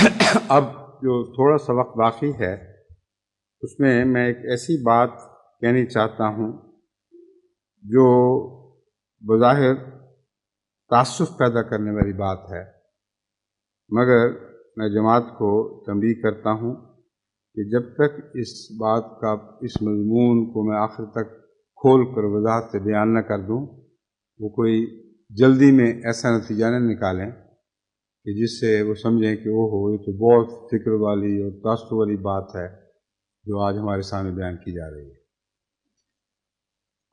اب جو تھوڑا سا وقت باقی ہے اس میں ایک ایسی بات کہنی چاہتا ہوں جو بظاہر تعصب پیدا کرنے والی بات ہے، مگر میں جماعت کو تنبیہ کرتا ہوں کہ جب تک اس بات کا اس مضمون کو میں آخر تک کھول کر وضاحت سے بیان نہ کر دوں، وہ کوئی جلدی میں ایسا نتیجہ نہ نکالیں کہ جس سے وہ سمجھیں کہ اوہ یہ تو بہت فکر والی اور تعصب والی بات ہے جو آج ہمارے سامنے بیان کی جا رہی ہے۔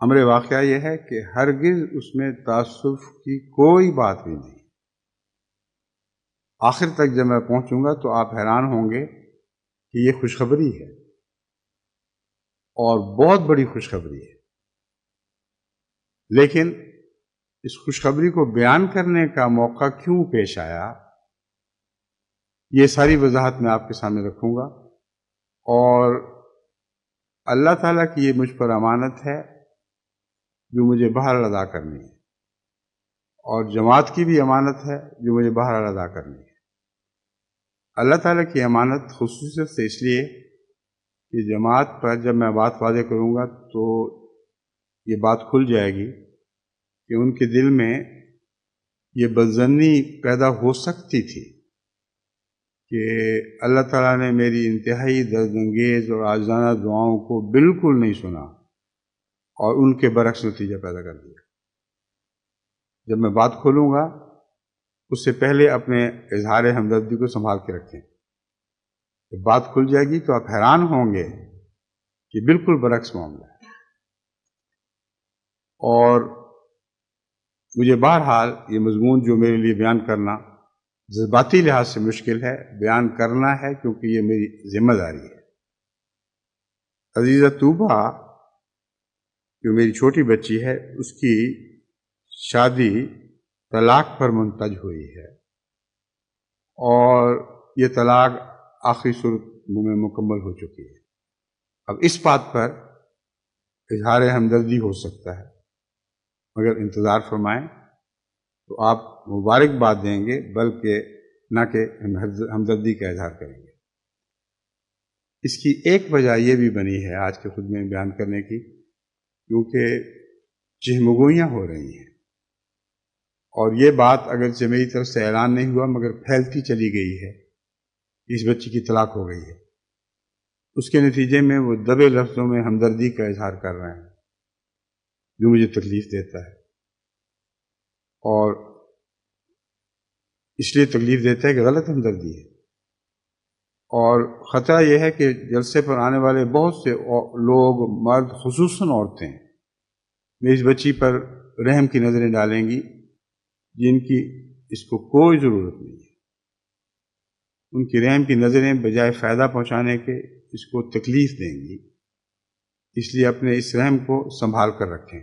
امر واقعہ یہ ہے کہ ہرگز اس میں تعصب کی کوئی بات بھی نہیں۔ آخر تک جب میں پہنچوں گا تو آپ حیران ہوں گے کہ یہ خوشخبری ہے اور بہت بڑی خوشخبری ہے، لیکن اس خوشخبری کو بیان کرنے کا موقع کیوں پیش آیا، یہ ساری وضاحت میں آپ کے سامنے رکھوں گا۔ اور اللہ تعالیٰ کی یہ مجھ پر امانت ہے جو مجھے بہرحال ادا کرنی ہے، اور جماعت کی بھی امانت ہے جو مجھے بہرحال ادا کرنی ہے۔ اللہ تعالیٰ کی امانت خصوصیت سے اس لیے کہ جماعت پر جب میں بات واضح کروں گا تو یہ بات کھل جائے گی کہ ان کے دل میں یہ بدظنی پیدا ہو سکتی تھی کہ اللہ تعالیٰ نے میری انتہائی درد انگیز اور عاجزانہ دعاؤں کو بالکل نہیں سنا اور ان کے برعکس نتیجہ پیدا کر دیا۔ جب میں بات کھولوں گا اس سے پہلے اپنے اظہار ہمدردی کو سنبھال کے رکھیں۔ جب بات کھل جائے گی تو آپ حیران ہوں گے کہ بالکل برعکس معاملہ ہے۔ اور مجھے بہرحال یہ مضمون جو میرے لیے بیان کرنا جذباتی لحاظ سے مشکل ہے، بیان کرنا ہے کیونکہ یہ میری ذمہ داری ہے۔ عزیزہ طوبہ جو میری چھوٹی بچی ہے، اس کی شادی طلاق پر منتج ہوئی ہے، اور یہ طلاق آخری صورت میں مکمل ہو چکی ہے۔ اب اس بات پر اظہار ہمدردی ہو سکتا ہے، مگر انتظار فرمائیں تو آپ مبارکباد دیں گے بلکہ نہ کہ ہمدردی کا اظہار کریں گے۔ اس کی ایک وجہ یہ بھی بنی ہے آج کے خطبے میں بیان کرنے کی، کیونکہ چہمگوئیاں ہو رہی ہیں، اور یہ بات اگرچہ میری طرف سے اعلان نہیں ہوا مگر پھیلتی چلی گئی ہے، اس بچی کی طلاق ہو گئی ہے۔ اس کے نتیجے میں وہ دبے لفظوں میں ہمدردی کا اظہار کر رہے ہیں جو مجھے تکلیف دیتا ہے، اور اس لیے تکلیف دیتا ہے کہ غلط ہمدردی ہے۔ اور خطرہ یہ ہے کہ جلسے پر آنے والے بہت سے لوگ، مرد خصوصاً عورتیں، میری اس بچی پر رحم کی نظریں ڈالیں گی جن کی اس کو کوئی ضرورت نہیں ہے۔ ان کی رحم کی نظریں بجائے فائدہ پہنچانے کے اس کو تکلیف دیں گی، اس لیے اپنے اس رحم کو سنبھال کر رکھیں۔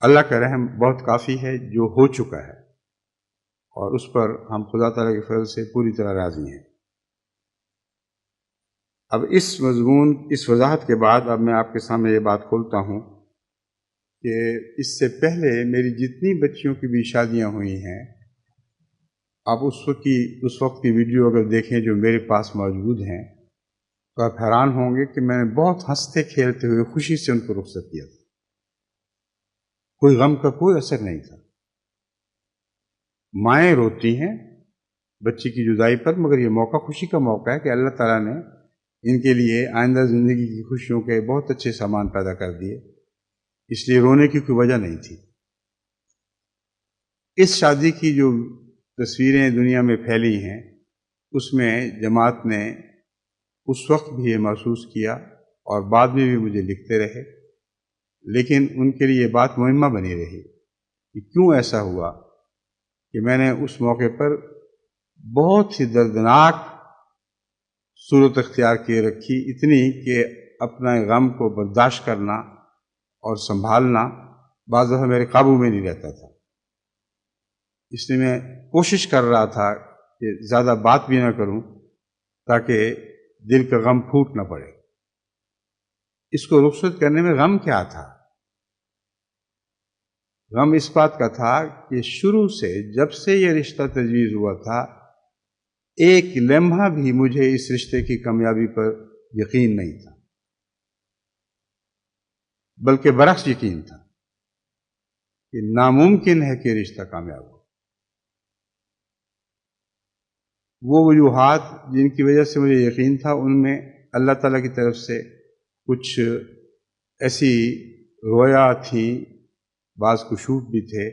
اللہ کا رحم بہت کافی ہے جو ہو چکا ہے، اور اس پر ہم خدا تعالیٰ کے فضل سے پوری طرح راضی ہیں۔ اب اس وضاحت کے بعد اب میں آپ کے سامنے یہ بات کھولتا ہوں کہ اس سے پہلے میری جتنی بچیوں کی بھی شادیاں ہوئی ہیں، آپ اس وقت کی ویڈیو اگر دیکھیں جو میرے پاس موجود ہیں تو آپ حیران ہوں گے کہ میں نے بہت ہنستے کھیلتے ہوئے خوشی سے ان کو رخصت کیا تھا۔ کوئی غم کا کوئی اثر نہیں تھا۔ مائیں روتی ہیں بچی کی جدائی پر، مگر یہ موقع خوشی کا موقع ہے کہ اللہ تعالیٰ نے ان کے لیے آئندہ زندگی کی خوشیوں کے بہت اچھے سامان پیدا کر دیے، اس لیے رونے کی کوئی وجہ نہیں تھی۔ اس شادی کی جو تصویریں دنیا میں پھیلی ہیں اس میں جماعت نے اس وقت بھی یہ محسوس کیا اور بعد میں بھی مجھے لکھتے رہے، لیکن ان کے لیے یہ بات مہمہ بنی رہی کہ کیوں ایسا ہوا کہ میں نے اس موقع پر بہت ہی دردناک صورت اختیار کیے رکھی، اتنی کہ اپنا غم کو برداشت کرنا اور سنبھالنا بعض دفعہ میرے قابو میں نہیں رہتا تھا۔ اس لیے میں کوشش کر رہا تھا کہ زیادہ بات بھی نہ کروں تاکہ دل کا غم پھوٹ نہ پڑے۔ اس کو رخصت کرنے میں غم کیا تھا؟ غم اس بات کا تھا کہ شروع سے جب سے یہ رشتہ تجویز ہوا تھا ایک لمحہ بھی مجھے اس رشتے کی کامیابی پر یقین نہیں تھا، بلکہ برعکس یقین تھا کہ ناممکن ہے کہ رشتہ کامیاب ہو۔ وہ وجوہات جن کی وجہ سے مجھے یقین تھا، ان میں اللہ تعالیٰ کی طرف سے کچھ ایسی رویا تھیں، بعض کشوف بھی تھے،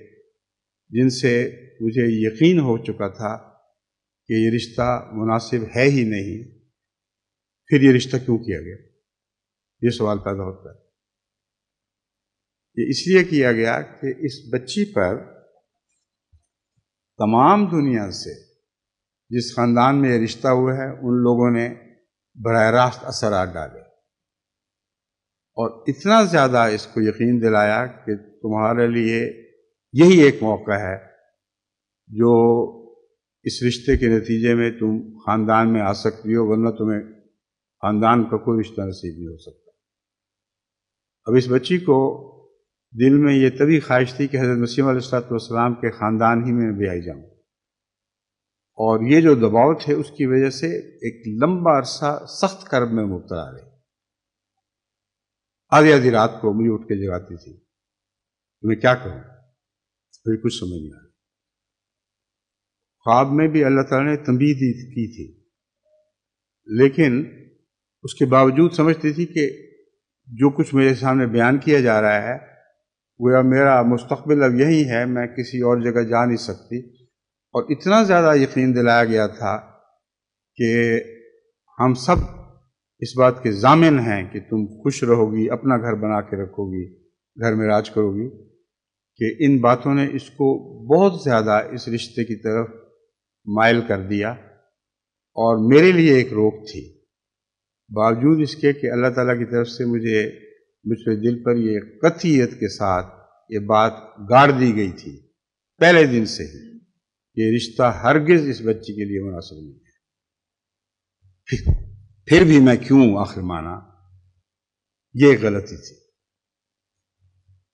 جن سے مجھے یقین ہو چکا تھا کہ یہ رشتہ مناسب ہے ہی نہیں، پھر یہ رشتہ کیوں کیا گیا؟ یہ سوال پیدا ہوتا ہے۔ یہ اس لیے کیا گیا کہ اس بچی پر تمام دنیا سے جس خاندان میں یہ رشتہ ہوا ہے، ان لوگوں نے براہ راست اثرات ڈالے اور اتنا زیادہ اس کو یقین دلایا کہ تمہارے لیے یہی ایک موقع ہے جو اس رشتے کے نتیجے میں تم خاندان میں آ سکتی ہو، ورنہ تمہیں خاندان کا کوئی رشتہ نصیب نہیں ہو سکتا۔ اب اس بچی کو دل میں یہ طبی خواہش تھی کہ حضرت مسیح علیہ السلام کے خاندان ہی میں بیائی جاؤں، اور یہ جو دباؤ تھے اس کی وجہ سے ایک لمبا عرصہ سخت کرب میں مبتلا رہی۔ آدھی آدھی رات کو مجھے اٹھ کے جگاتی تھی، میں کیا کروں، مجھے کچھ سمجھ نہیں آیا۔ خواب میں بھی اللہ تعالیٰ نے تنبیہ کی تھی، لیکن اس کے باوجود سمجھتی تھی کہ جو کچھ میرے سامنے بیان کیا جا رہا ہے وہ میرا مستقبل اب یہی ہے، میں کسی اور جگہ جا نہیں سکتی۔ اور اتنا زیادہ یقین دلایا گیا تھا کہ ہم سب اس بات کے ضامن ہیں کہ تم خوش رہو گی، اپنا گھر بنا کے رکھو گی، گھر میں راج کرو گی، کہ ان باتوں نے اس کو بہت زیادہ اس رشتے کی طرف مائل کر دیا اور میرے لیے ایک روک تھی۔ باوجود اس کے کہ اللہ تعالیٰ کی طرف سے مجھ پہ دل پر یہ قطعیت کے ساتھ یہ بات گاڑ دی گئی تھی پہلے دن سے ہی، یہ رشتہ ہرگز اس بچی کے لیے مناسب نہیں ہے، پھر بھی میں کیوں آخر مانا، یہ ایک غلطی تھی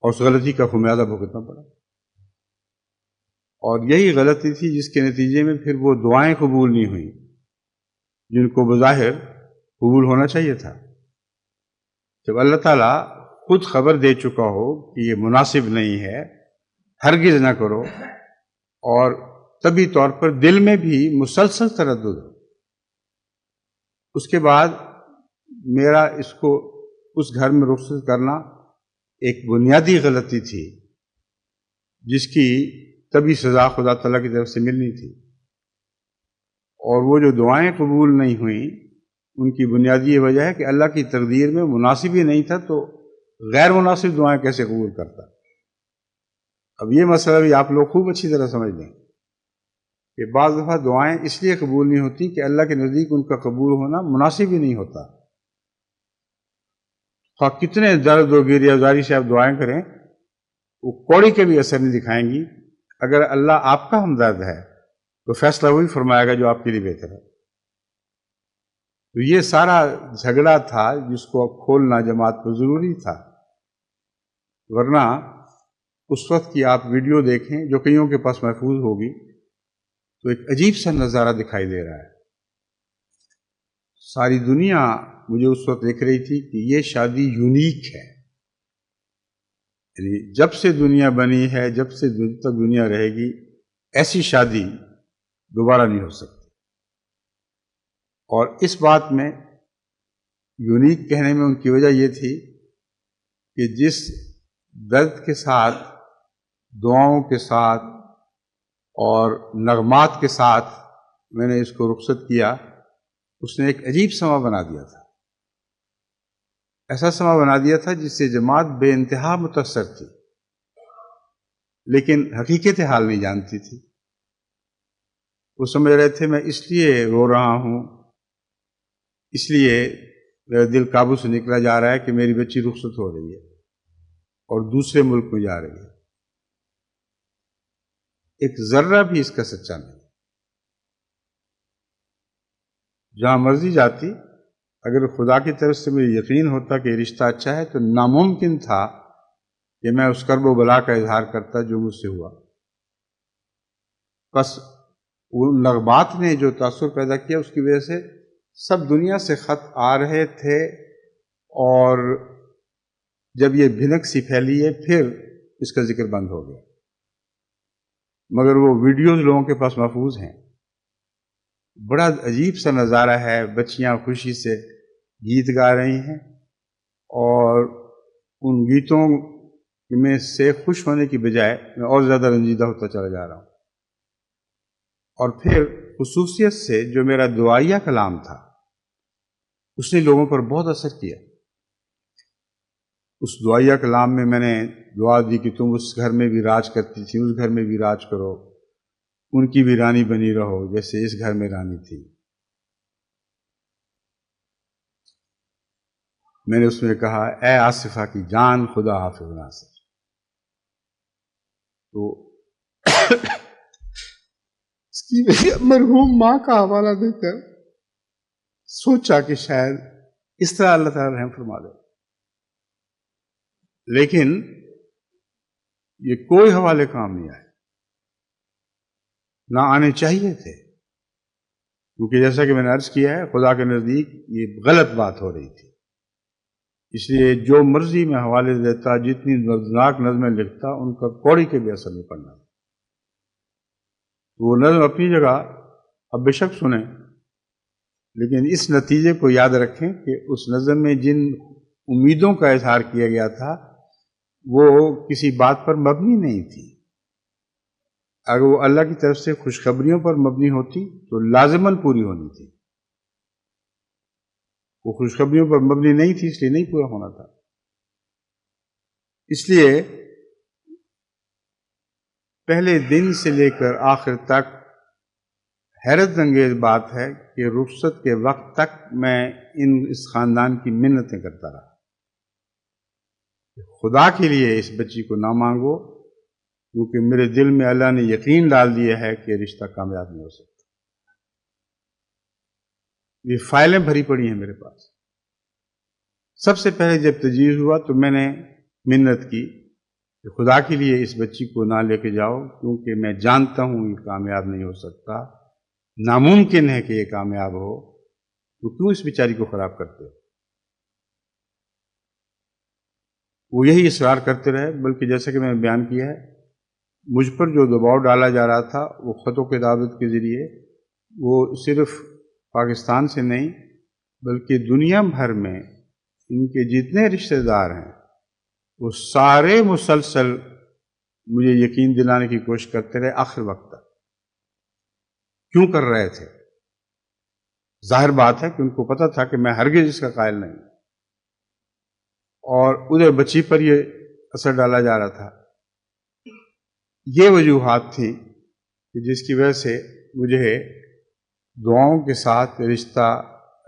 اور اس غلطی کا خمیازہ بھگتنا پڑا۔ اور یہی غلطی تھی جس کے نتیجے میں پھر وہ دعائیں قبول نہیں ہوئیں جن کو بظاہر قبول ہونا چاہیے تھا۔ جب اللہ تعالیٰ خود خبر دے چکا ہو کہ یہ مناسب نہیں ہے، ہرگز نہ کرو، اور طبی طور پر دل میں بھی مسلسل تردد ہو، اس کے بعد میرا اس کو اس گھر میں رخصت کرنا ایک بنیادی غلطی تھی جس کی طبی سزا خدا تعالیٰ کی طرف سے ملنی تھی۔ اور وہ جو دعائیں قبول نہیں ہوئیں ان کی بنیادی یہ وجہ ہے کہ اللہ کی تقدیر میں مناسب ہی نہیں تھا، تو غیر مناسب دعائیں کیسے قبول کرتا۔ اب یہ مسئلہ بھی آپ لوگ خوب اچھی طرح سمجھ لیں کہ بعض دفعہ دعائیں اس لیے قبول نہیں ہوتی کہ اللہ کے نزدیک ان کا قبول ہونا مناسب ہی نہیں ہوتا۔ خواہ کتنے درد و گریہ زاری سے آپ دعائیں کریں، وہ کوڑی کے بھی اثر نہیں دکھائیں گی۔ اگر اللہ آپ کا ہمدرد ہے تو فیصلہ وہی فرمائے گا جو آپ کے لیے بہتر ہے۔ تو یہ سارا جھگڑا تھا جس کو کھولنا جماعت کو ضروری تھا، ورنہ اس وقت کی آپ ویڈیو دیکھیں جو کئیوں کے پاس محفوظ ہوگی تو ایک عجیب سا نظارہ دکھائی دے رہا ہے۔ ساری دنیا مجھے اس وقت دیکھ رہی تھی کہ یہ شادی یونیک ہے، یعنی جب سے دنیا بنی ہے، جب سے تک دنیا رہے گی، ایسی شادی دوبارہ نہیں ہو سکتی۔ اور اس بات میں یونیک کہنے میں ان کی وجہ یہ تھی کہ جس درد کے ساتھ، دعاؤں کے ساتھ اور نغمات کے ساتھ میں نے اس کو رخصت کیا، اس نے ایک عجیب سما بنا دیا تھا، ایسا سما بنا دیا تھا جس سے جماعت بے انتہا متاثر تھی، لیکن حقیقت حال نہیں جانتی تھی۔ وہ سمجھ رہے تھے میں اس لیے رو رہا ہوں، اس لیے میرا دل قابو سے نکلا جا رہا ہے کہ میری بچی رخصت ہو رہی ہے اور دوسرے ملک میں جا رہی ہے۔ ایک ذرہ بھی اس کا سچا نہیں۔ جہاں مرضی جاتی، اگر خدا کی طرف سے مجھے یقین ہوتا کہ یہ رشتہ اچھا ہے تو ناممکن تھا کہ میں اس کرب و بلا کا اظہار کرتا جو مجھ سے ہوا۔ بس ان لغبات نے جو تاثر پیدا کیا اس کی وجہ سے سب دنیا سے خط آ رہے تھے، اور جب یہ بھنک سی پھیلی ہے پھر اس کا ذکر بند ہو گیا، مگر وہ ویڈیوز لوگوں کے پاس محفوظ ہیں۔ بڑا عجیب سا نظارہ ہے، بچیاں خوشی سے گیت گا رہی ہیں، اور ان گیتوں میں سے خوش ہونے کی بجائے میں اور زیادہ رنجیدہ ہوتا چلا جا رہا ہوں۔ اور پھر خصوصیت سے جو میرا دعائیہ کلام تھا اس نے لوگوں پر بہت اثر کیا۔ اس دعائیہ کلام میں میں نے دعا دی کہ تم اس گھر میں بھی راج کرتی تھی، اس گھر میں بھی راج کرو، ان کی بھی رانی بنی رہو جیسے اس گھر میں رانی تھی۔ میں نے اس میں کہا اے آصفہ کی جان خدا حافظ ناصر۔ تو اس کی مرحوم ماں کا حوالہ دے کر سوچا کہ شاید اس طرح اللہ تعالیٰ رحم فرما دے، لیکن یہ کوئی حوالے کام نہیں آئے، نہ آنے چاہیے تھے، کیونکہ جیسا کہ میں نے عرض کیا ہے خدا کے نزدیک یہ غلط بات ہو رہی تھی۔ اس لیے جو مرضی میں حوالے دیتا، جتنی دردناک نظمیں لکھتا، ان کا کوڑی کے بھی اثر نہیں پڑنا۔ وہ نظم اپنی جگہ اب بے شک سنیں، لیکن اس نتیجے کو یاد رکھیں کہ اس نظم میں جن امیدوں کا اظہار کیا گیا تھا وہ کسی بات پر مبنی نہیں تھی۔ اگر وہ اللہ کی طرف سے خوشخبریوں پر مبنی ہوتی تو لازماً پوری ہونی تھی۔ وہ خوشخبریوں پر مبنی نہیں تھی، اس لیے نہیں پورا ہونا تھا۔ اس لیے پہلے دن سے لے کر آخر تک حیرت انگیز بات ہے کہ رخصت کے وقت تک میں اس خاندان کی منتیں کرتا رہا، خدا کے لیے اس بچی کو نہ مانگو، کیونکہ میرے دل میں اللہ نے یقین ڈال دیا ہے کہ رشتہ کامیاب نہیں ہو سکتا۔ یہ فائلیں بھری پڑی ہیں میرے پاس۔ سب سے پہلے جب تجویز ہوا تو میں نے منت کی کہ خدا کے لیے اس بچی کو نہ لے کے جاؤ، کیونکہ میں جانتا ہوں یہ کامیاب نہیں ہو سکتا، ناممکن ہے کہ یہ کامیاب ہو، تو کیوں اس بیچاری کو خراب کرتے ہو؟ وہ یہی اصرار کرتے رہے، بلکہ جیسا کہ میں نے بیان کیا ہے مجھ پر جو دباؤ ڈالا جا رہا تھا وہ خط و کتابت کے ذریعے، وہ صرف پاکستان سے نہیں بلکہ دنیا بھر میں ان کے جتنے رشتہ دار ہیں وہ سارے مسلسل مجھے یقین دلانے کی کوشش کرتے رہے آخر وقت تک۔ کیوں کر رہے تھے؟ ظاہر بات ہے کہ ان کو پتہ تھا کہ میں ہرگز اس کا قائل نہیں، اور ادھر بچی پر یہ اثر ڈالا جا رہا تھا۔ یہ وجوہات تھیں کہ جس کی وجہ سے مجھے دعاؤں کے ساتھ رشتہ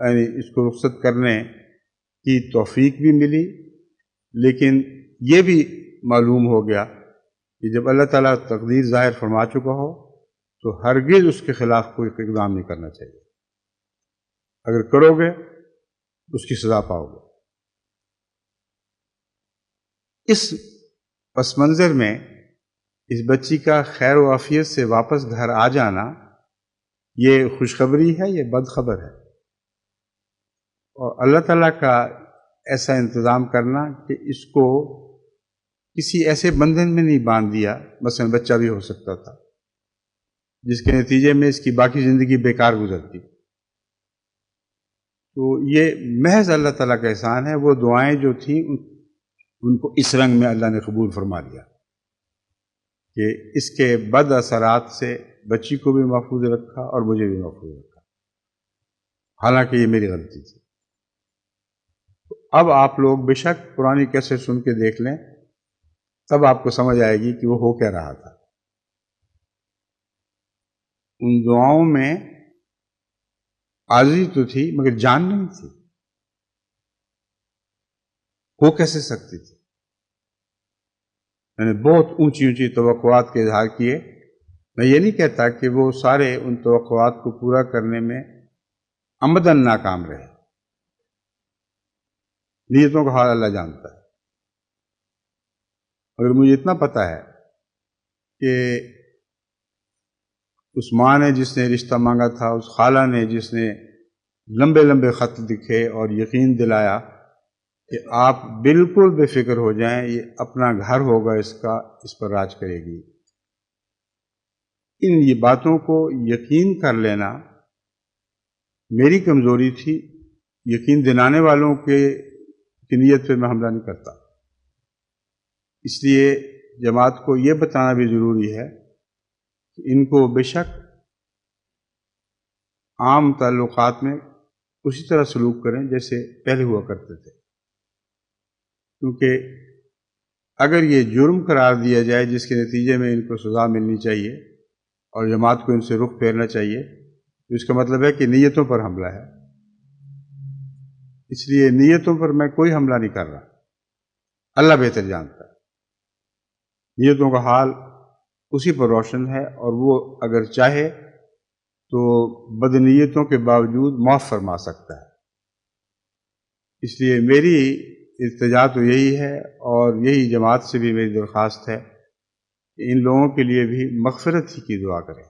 یعنی اس کو رخصت کرنے کی توفیق بھی ملی، لیکن یہ بھی معلوم ہو گیا کہ جب اللہ تعالیٰ تقدیر ظاہر فرما چکا ہو تو ہرگز اس کے خلاف کوئی اقدام نہیں کرنا چاہیے۔ اگر کرو گے اس کی سزا پاؤ گے۔ اس پس منظر میں اس بچی کا خیر و عافیت سے واپس گھر آ جانا یہ خوشخبری ہے، یہ بدخبر ہے، اور اللہ تعالیٰ کا ایسا انتظام کرنا کہ اس کو کسی ایسے بندھن میں نہیں باندھ دیا، مثلا بچہ بھی ہو سکتا تھا جس کے نتیجے میں اس کی باقی زندگی بیکار گزرتی۔ تو یہ محض اللہ تعالیٰ کا احسان ہے، وہ دعائیں جو تھیں ان کو اس رنگ میں اللہ نے قبول فرما لیا کہ اس کے بد اثرات سے بچی کو بھی محفوظ رکھا اور مجھے بھی محفوظ رکھا، حالانکہ یہ میری غلطی تھی۔ اب آپ لوگ بے شک پرانی کیسٹ سن کے دیکھ لیں، تب آپ کو سمجھ آئے گی کہ وہ ہو کیا رہا تھا۔ ان دعاؤں میں عاجزی تو تھی مگر جان نہیں تھی، ہو کیسے سکتی تھی؟ میں نے بہت اونچی اونچی توقعات کے اظہار کیے۔ میں یہ نہیں کہتا کہ وہ سارے ان توقعات کو پورا کرنے میں عمدن ناکام رہے، نیتوں کا حال اللہ جانتا ہے، مگر مجھے اتنا پتہ ہے کہ اس ماں نے جس نے رشتہ مانگا تھا، اس خالہ نے جس نے لمبے لمبے خط لکھے اور یقین دلایا کہ آپ بالکل بے فکر ہو جائیں، یہ اپنا گھر ہوگا، اس پر راج کرے گی۔ یہ باتوں کو یقین کر لینا میری کمزوری تھی۔ یقین دلانے والوں کی نیت پہ میں حملہ نہیں کرتا۔ اس لیے جماعت کو یہ بتانا بھی ضروری ہے کہ ان کو بے شک عام تعلقات میں اسی طرح سلوک کریں جیسے پہلے ہوا کرتے تھے، کیونکہ اگر یہ جرم قرار دیا جائے جس کے نتیجے میں ان کو سزا ملنی چاہیے اور جماعت کو ان سے رخ پھیرنا چاہیے، تو اس کا مطلب ہے کہ نیتوں پر حملہ ہے۔ اس لیے نیتوں پر میں کوئی حملہ نہیں کر رہا، اللہ بہتر جانتا ہے۔ نیتوں کا حال اسی پر روشن ہے، اور وہ اگر چاہے تو بدنیتوں کے باوجود معاف فرما سکتا ہے۔ اس لیے میری التجا تو یہی ہے، اور یہی جماعت سے بھی میری درخواست ہے کہ ان لوگوں کے لیے بھی مغفرت ہی کی دعا کریں۔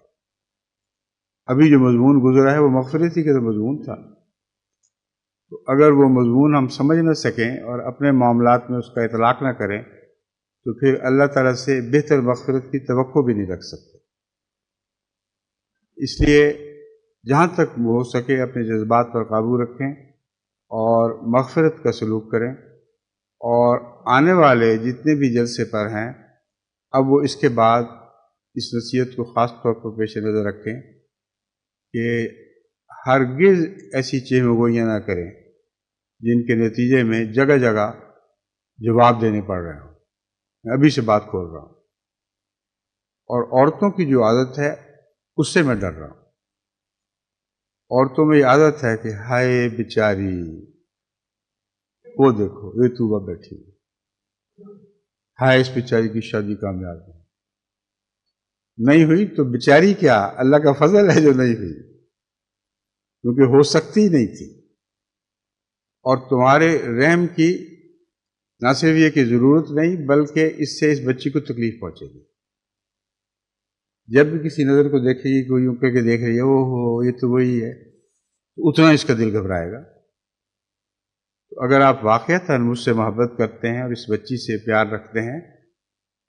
ابھی جو مضمون گزرا ہے وہ مغفرت ہی کا تو مضمون تھا، تو اگر وہ مضمون ہم سمجھ نہ سکیں اور اپنے معاملات میں اس کا اطلاق نہ کریں تو پھر اللہ تعالیٰ سے بہتر مغفرت کی توقع بھی نہیں رکھ سکتے۔ اس لیے جہاں تک ہو سکے اپنے جذبات پر قابو رکھیں اور مغفرت کا سلوک کریں، اور آنے والے جتنے بھی جلسے پر ہیں اب وہ اس کے بعد اس نصیحت کو خاص طور پر پیش نظر رکھیں کہ ہرگز ایسی چہمگوئیاں نہ کریں جن کے نتیجے میں جگہ جگہ جواب دینے پڑ رہے ہوں۔ میں ابھی سے بات کھول رہا ہوں، اور عورتوں کی جو عادت ہے اس سے میں ڈر رہا ہوں۔ عورتوں میں یہ عادت ہے کہ ہائے بیچاری، وہ دیکھو یہ تو وہ بیٹھی، ہائے اس بیچاری کی شادی کامیاب نہیں ہوئی، تو بیچاری کیا، اللہ کا فضل ہے جو نہیں ہوئی، کیونکہ ہو سکتی نہیں تھی۔ اور تمہارے رحم کی نہ صرف یہ کہ ضرورت نہیں، بلکہ اس سے اس بچی کو تکلیف پہنچے گی۔ جب بھی کسی نظر کو دیکھے گی، کوئی یوں کر کے دیکھ رہی ہے، او ہو یہ تو وہی ہے، تو اتنا اس کا دل گھبرائے گا۔ تو اگر آپ واقعتاً مجھ سے محبت کرتے ہیں اور اس بچی سے پیار رکھتے ہیں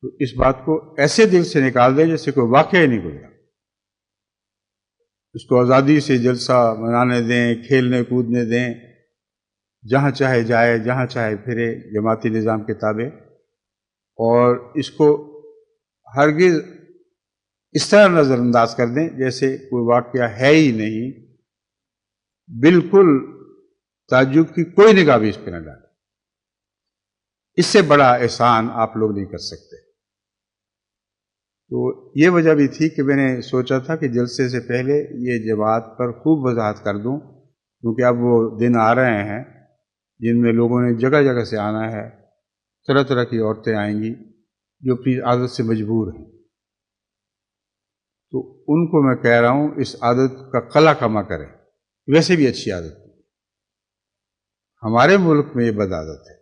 تو اس بات کو ایسے دل سے نکال دیں جیسے کوئی واقعہ ہی نہیں گزرا۔ اس کو آزادی سے جلسہ منانے دیں، کھیلنے کودنے دیں، جہاں چاہے جائے، جہاں چاہے پھرے جماعتی نظام کے تابع، اور اس کو ہرگز اس طرح نظر انداز کر دیں جیسے کوئی واقعہ ہے ہی نہیں، بالکل تعجب کی کوئی نگاہ بھی اس پہ نہ ڈالیں۔ اس سے بڑا احسان آپ لوگ نہیں کر سکتے۔ تو یہ وجہ بھی تھی کہ میں نے سوچا تھا کہ جلسے سے پہلے یہ جماعت پر خوب وضاحت کر دوں، کیونکہ اب وہ دن آ رہے ہیں جن میں لوگوں نے جگہ جگہ سے آنا ہے، طرح طرح کی عورتیں آئیں گی جو اپنی عادت سے مجبور ہیں، تو ان کو میں کہہ رہا ہوں اس عادت کا قلع کما کریں۔ ویسے بھی اچھی عادت ہے، ہمارے ملک میں یہ بد عادت ہے،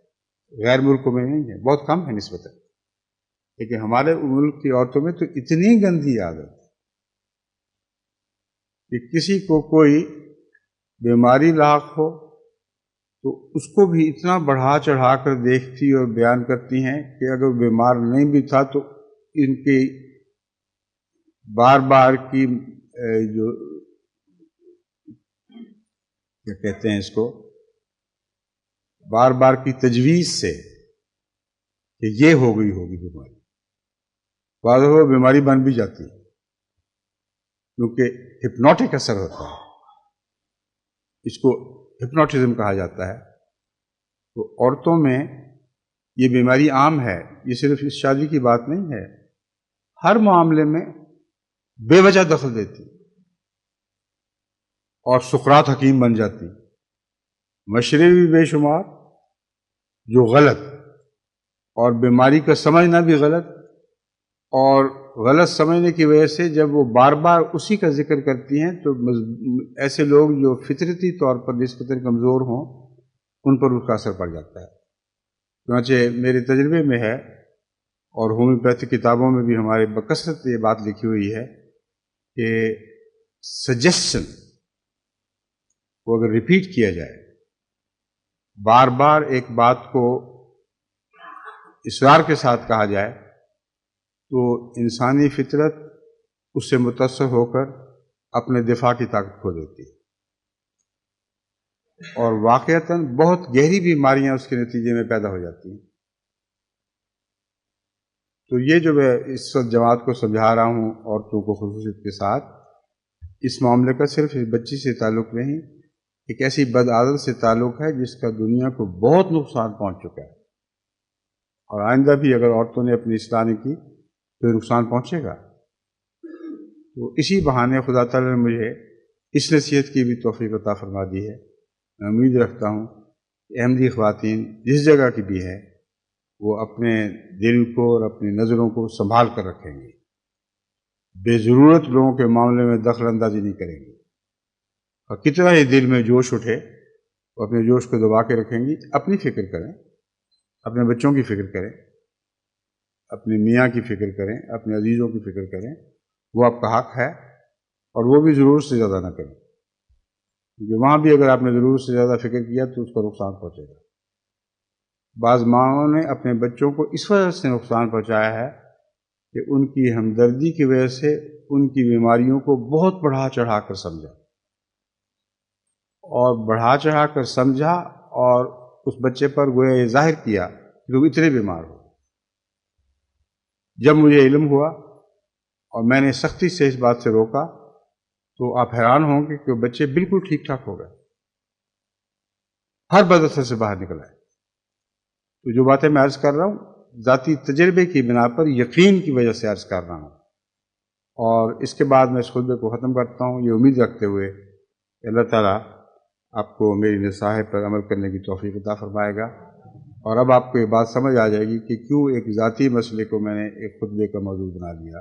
غیر ملکوں میں نہیں ہے، بہت کم ہے نسبتاً، لیکن ہمارے ملک کی عورتوں میں تو اتنی گندی عادت ہے کہ کسی کو کوئی بیماری لاحق ہو تو اس کو بھی اتنا بڑھا چڑھا کر دیکھتی اور بیان کرتی ہیں کہ اگر بیمار نہیں بھی تھا تو ان کی بار بار کی جو کیا کہتے ہیں اس کو، بار بار کی تجویز سے کہ یہ ہو گئی ہوگی بیماری، بعض وہ بیماری بن بھی جاتی ہے کیونکہ ہپنوٹک اثر ہوتا ہے، اس کو ہپنوٹزم کہا جاتا ہے۔ تو عورتوں میں یہ بیماری عام ہے، یہ صرف اس شادی کی بات نہیں ہے، ہر معاملے میں بے وجہ دخل دیتی اور سقراط حکیم بن جاتی، مشورے بھی بے شمار جو غلط، اور بیماری کا سمجھنا بھی غلط، اور غلط سمجھنے کی وجہ سے جب وہ بار بار اسی کا ذکر کرتی ہیں تو ایسے لوگ جو فطرتی طور پر نسبتاً کمزور ہوں ان پر اس کا اثر پڑ جاتا ہے۔ چنانچہ میرے تجربے میں ہے، اور ہومیوپیتھی کتابوں میں بھی ہمارے بکثرت یہ بات لکھی ہوئی ہے کہ سجیشن کو اگر ریپیٹ کیا جائے، بار بار ایک بات کو اصرار کے ساتھ کہا جائے، تو انسانی فطرت اس سے متاثر ہو کر اپنے دفاع کی طاقت کھو دیتی ہے، اور واقعتاً بہت گہری بیماریاں اس کے نتیجے میں پیدا ہو جاتی ہیں۔ تو یہ جو میں اس وقت جماعت کو سمجھا رہا ہوں، عورتوں کو خصوصیت کے ساتھ، اس معاملے کا صرف اس بچی سے تعلق نہیں، ایک ایسی بد عادت سے تعلق ہے جس کا دنیا کو بہت نقصان پہنچ چکا ہے، اور آئندہ بھی اگر عورتوں نے اپنی اصلاح نہیں کی تو نقصان پہنچے گا۔ تو اسی بہانے خدا تعالیٰ نے مجھے اس نصیحت کی بھی توفیق عطا فرما دی ہے۔ میں امید رکھتا ہوں کہ احمدی خواتین جس جگہ کی بھی ہے، وہ اپنے دل کو اور اپنی نظروں کو سنبھال کر رکھیں گی، بے ضرورت لوگوں کے معاملے میں دخل اندازی نہیں کریں گی، اور کتنا ہی دل میں جوش اٹھے وہ اپنے جوش کو دبا کے رکھیں گی۔ اپنی فکر کریں، اپنے بچوں کی فکر کریں، اپنے میاں کی فکر کریں، اپنے عزیزوں کی فکر کریں، وہ آپ کا حق ہے، اور وہ بھی ضرورت سے زیادہ نہ کریں، کیونکہ وہاں بھی اگر آپ نے ضرورت سے زیادہ فکر کیا تو اس کو نقصان پہنچے گا۔ بعض ماؤں نے اپنے بچوں کو اس وجہ سے نقصان پہنچایا ہے کہ ان کی ہمدردی کی وجہ سے ان کی بیماریوں کو بہت بڑھا چڑھا کر سمجھا، اور بڑھا چڑھا کر سمجھا، اور اس بچے پر گویا یہ ظاہر کیا کہ لوگ اتنے بیمار ہو۔ جب مجھے علم ہوا اور میں نے سختی سے اس بات سے روکا، تو آپ حیران ہوں گے کہ وہ بچے بالکل ٹھیک ٹھاک ہو گئے، ہر بد اثر سے باہر نکل آئے۔ تو جو باتیں میں عرض کر رہا ہوں، ذاتی تجربے کی بنا پر یقین کی وجہ سے عرض کر رہا ہوں، اور اس کے بعد میں اس خطبے کو ختم کرتا ہوں یہ امید رکھتے ہوئے کہ اللہ تعالیٰ آپ کو میری نصائح پر عمل کرنے کی توفیق عطا فرمائے گا، اور اب آپ کو یہ بات سمجھ آ جائے گی کہ کیوں ایک ذاتی مسئلے کو میں نے ایک خطبے کا موضوع بنا لیا۔